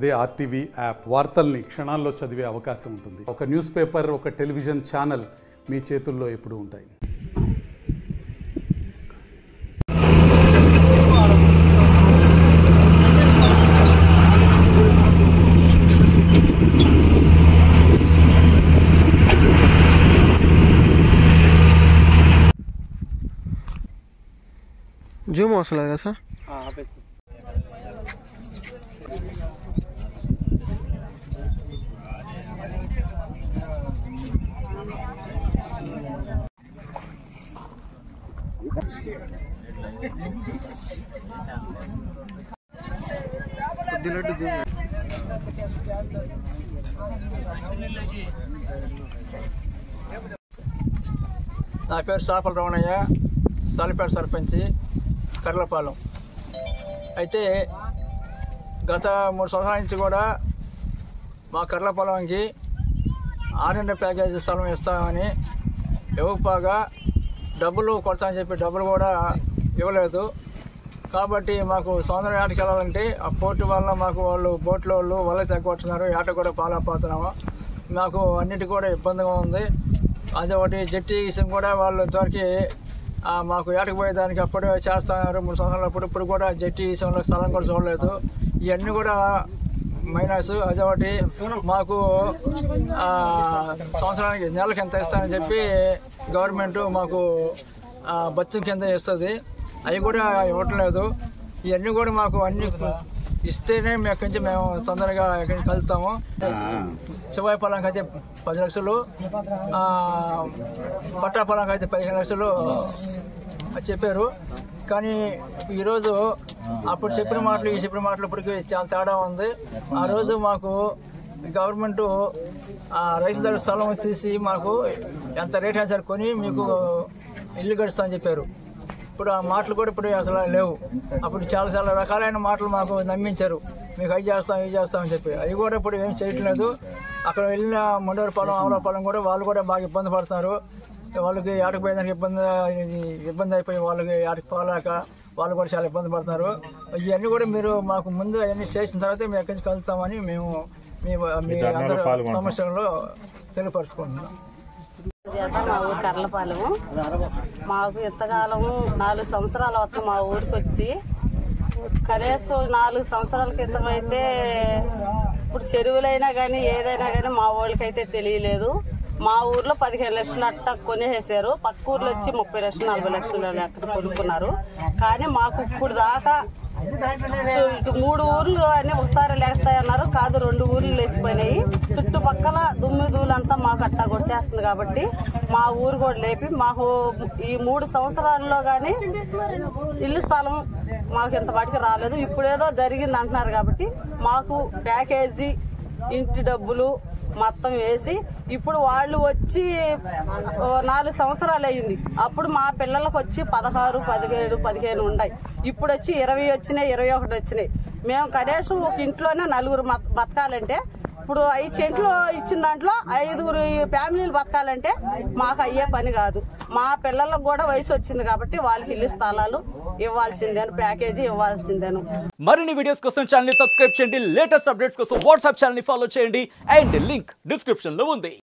అదే RTV app వార్తల్ని క్షణాల్లో చదివే అవకాశం ఉంటుంది. ఒక న్యూస్ పేపర్, ఒక టెలివిజన్ ఛానల్ మీ చేతుల్లో ఎప్పుడూ ఉంటాయి. జూమ్ అవసరం కదా సార్? నా పేరు సాపల రమణయ్య, సాలిపేట సర్పంచి, కర్లపాలెం. అయితే గత 3 సంవత్సరాల నుంచి కూడా మా కర్లపాలెంకి ఆర్ఎండ్ ప్యాకేజీ స్థలం ఇస్తామని ఇవ్వకపోగా డబ్బులు కొడతామని చెప్పి డబ్బులు కూడా ఇవ్వలేదు. కాబట్టి మాకు సౌందర్య ఆటకి వెళ్ళాలంటే ఆ పోర్టు వల్ల మాకు వాళ్ళు బోట్లో వాళ్ళు వల్ల తగ్గొట్టున్నారు. ఆట కూడా పాలైపోతున్నాము. మాకు అన్నిటి కూడా ఇబ్బందిగా ఉంది. అదే ఒకటి జట్టి విషయం కూడా వాళ్ళు దొరికి మాకు ఏటకు పోయేదానికి అప్పుడే చేస్తున్నారు 3 సంవత్సరాలు. ఇప్పుడు కూడా జట్టి విషయంలో స్థలం కూడా చూడలేదు. ఇవన్నీ కూడా మైనస్. అదే ఒకటి మాకు సంవత్సరానికి నెలకి ఎంత ఇస్తానని చెప్పి గవర్నమెంట్ మాకు బత్తం కింద ఇస్తుంది. అవి కూడా ఇవ్వట్లేదు. ఇవన్నీ కూడా మాకు అన్ని ఇస్తేనే మేము తొందరగా ఎక్కడి నుంచి కలుస్తాము. చివరి పొలానికి అయితే 10 లక్షలు, పట్టా పొలానికి అయితే 15 లక్షలు చెప్పారు. కానీ ఈరోజు అప్పుడు చెప్పిన మాటలు ఈ చెప్పిన మాటలు ఇప్పటికి చాలా తేడా ఉంది. ఆ రోజు మాకు గవర్నమెంట్ రైతుల స్థలం తీసి మాకు ఎంత రేట్ అయినా సరే కొని మీకు ఇల్లు కడుస్తామని చెప్పారు. ఇప్పుడు ఆ మాటలు కూడా ఇప్పుడు అసలు లేవు. అప్పుడు చాలా రకాలైన మాటలు మాకు నమ్మించారు. మీకు అవి చేస్తాం ఇవి చేస్తామని చెప్పి. అవి కూడా ఇప్పుడు ఏం చేయట్లేదు. అక్కడ వెళ్ళిన మొండవరపాలెం, ఆమలాపాలెం కూడా వాళ్ళు కూడా బాగా ఇబ్బంది పడుతున్నారు. వాళ్ళకి ఆటకు పోయేదానికి ఇబ్బంది అయిపోయి వాళ్ళకి ఆటకు పోలేక వాళ్ళు కూడా చాలా ఇబ్బంది పడుతున్నారు. ఇవన్నీ కూడా మీరు మాకు ముందు అవన్నీ చేసిన తర్వాత మేము ఎక్కడి నుంచి కలుస్తామని మేము మీ అందరూ సమస్యలలో తెలియపరుచుకుంటున్నాం. మా ఊరు కర్లపాలెము. మాకు ఇంతకాలము 4 సంవత్సరాలు అవుతుంది మా ఊరికి వచ్చి. కనీసం 4 సంవత్సరాల క్రితం అయితే ఇప్పుడు చెరువులైనా కానీ ఏదైనా కానీ మా వాళ్ళకైతే తెలియలేదు. మా ఊర్లో 15 లక్షలు అట్ట కొనేసేసారు. పక్క ఊర్లో వచ్చి 30 లక్షలు 40 లక్షలు అక్కడ కొనుక్కున్నారు. కానీ మాకు ఇప్పుడు దాకా ఇటు 3 ఊర్లు అన్ని ఒకసారి లేస్తాయన్నారు. కాదు 2 ఊర్లు లేచిపోయినాయి. చుట్టుపక్కల దుమ్మిదూలంతా మాకు అట్టా కొట్టేస్తుంది. కాబట్టి మా ఊరు కూడా లేపి మాకు ఈ 3 సంవత్సరాల్లో కానీ ఇల్లు స్థలం మాకు ఇంత వాటికి రాలేదు. ఇప్పుడేదో జరిగింది అంటున్నారు. కాబట్టి మాకు ప్యాకేజీ ఇంటి డబ్బులు మొత్తం వేసి ఇప్పుడు వాళ్ళు వచ్చి 4 సంవత్సరాలు అయింది. అప్పుడు మా పిల్లలకు వచ్చి 16, 17, 15 ఉన్నాయి. ఇప్పుడు వచ్చి 20 వచ్చినాయి, 21 వచ్చినాయి. మేము కనీసం ఒక ఇంట్లోనే 4 బతకాలంటే ఇప్పుడు 5 సెంట్లు ఇచ్చిన దాంట్లో 5 ఫ్యామిలీలు బతకాలంటే మాకు అయ్యే పని కాదు. మా పిల్లలకు కూడా వయసు వచ్చింది కాబట్టి వాళ్ళకి ఇల్లు స్థలాలు ఇవ్వాల్సిందేను, ప్యాకేజీ ఇవ్వాల్సిందేను. మరిన్ని వీడియోస్ కోసం ఛానల్ ని సబ్స్క్రైబ్ చేయండి. లేటెస్ట్ అప్డేట్స్ కోసం వాట్సాప్ ఛానల్ ని ఫాలో చేయండి. అండ్ లింక్ డిస్క్రిప్షన్ లో ఉంది.